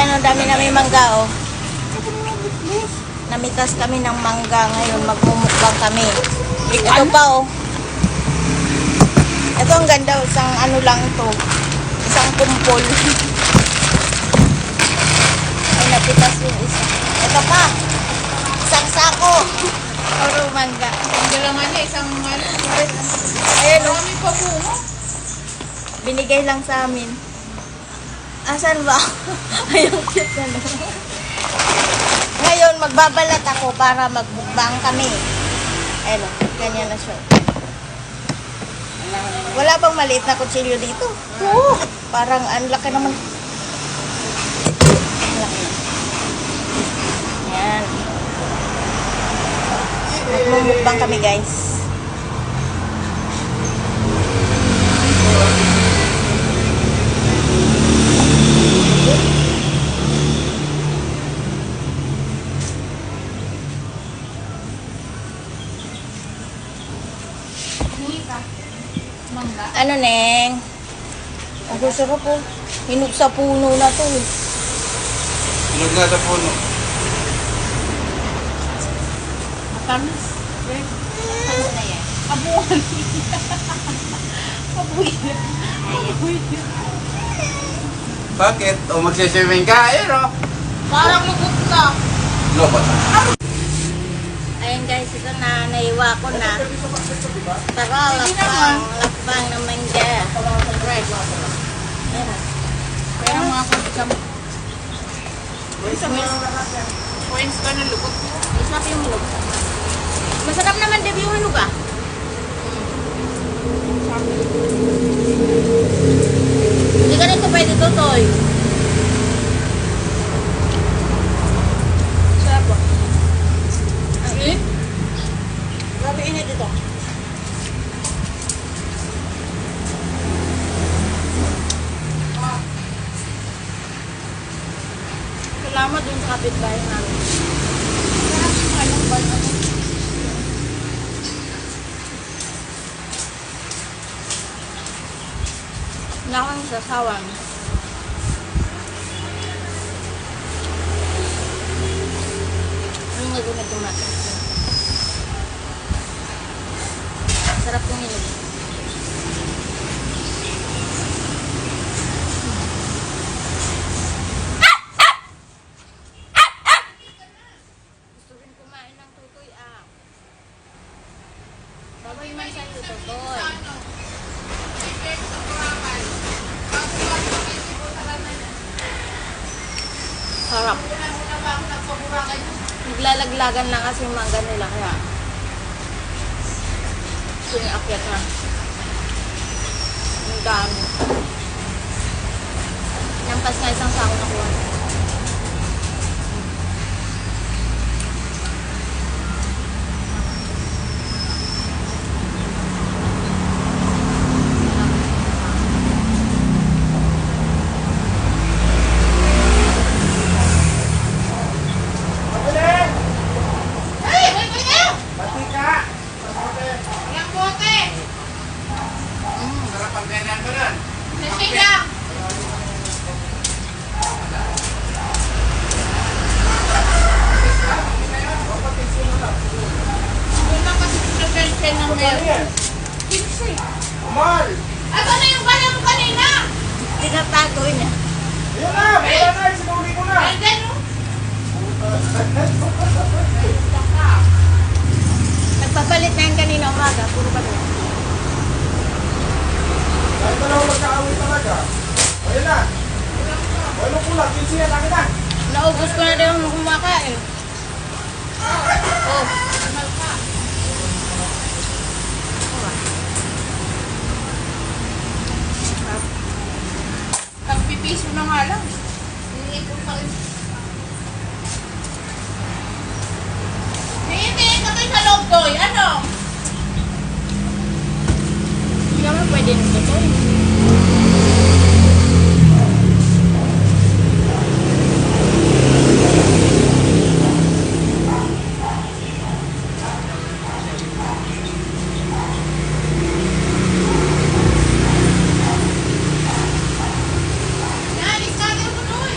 Ayan, ang dami namin mangga, oh. Namitas kami ng mangga ngayon. Magmumukbang kami. Ito pa, oh. Ito ang ganda, isang ano lang ito. Isang kumpol. Ay, napitas yung isa. Ito pa. Isang sako. Puro mangga. Ang galangan niya, isang ano. Ayan, oh. Marami pa po. Binigay lang sa amin. Asan ba? Ayun, cute na. Ngayon, magbabalat ako para magbukbang kami. Ayun, ganyan na siya. Wala bang maliit na kutsilyo dito? Oo. Parang ang laki naman. Ang laki. Yan. Magmumukbang kami, guys. Mangga. Ano, Neng? Ang sarap po. Hinog sa puno na to. Hinog na sa puno. Matamis. Ano na yan? Abuhan. Abuy. Abuy. Bakit? O magsiswimming ka? Ayun o. Parang lubot ka. Lobot. Ayun guys, ito na, naiwa ko na. Tara, lakbang ng mangga. Fresh. Ayan. Kaya mga kutsam. Points ka na lubot. Masarap yung hinog. Masarap naman, Deb, yung hinog ah. Hindi ka nito pwede tutoy. Sarap ba? Ang init? Grabe init ito. Salamat dun sa kapitbahay namin. Anong ba na? Wala kang sasawan. Ano nga gumit yung natin? Sarap yung hinog. Gusto rin kumain ng tutoy ah. Babay man sa tutoy. Sarap. Naglalaglagan lang kasi yung mangga nila kaya sumiakyat na. Ang dami. Nampas nga isang sako na kuha. Sarap ang ganyan mo nun. Sisig lang. Doon lang kasi pinag-pension ng meron. Kimsi. Mal! Ato na yung kanya mo kanina? Tinatago niya. Ayun na! Wala na! Sinuli ko na! Ayan o. Nagpapalit na yan kanina umaga. Puro pa doon. Kahit na lang magkakawin talaga. Ayun na! Wala kulang. Kinsi yan. Akin na! Naubos ko na rin yung kumakain. Oh. Mahal ka. Ang pipiso na nga lang. Iniipon pa rin. Tingin ka tayo sa loob, Doy. Ano? Hindi naman pwede nito to eh. Yan, iskate mo, Doy.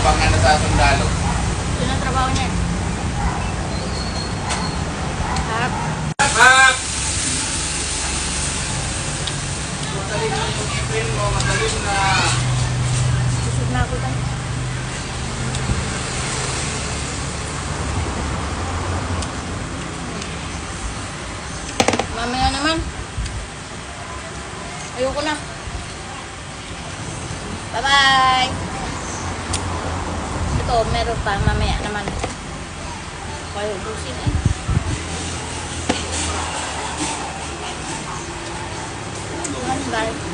Abangan na sa sundalo. Yun ang trabaho niya. Harap. Pak! Madalim na yung ipin mo, madalim na. Susod na ako tayo. Mamaya naman. Ayoko na. Bye-bye! Ito, meron pa. Mamaya naman. Kaya ubusin eh. Bye.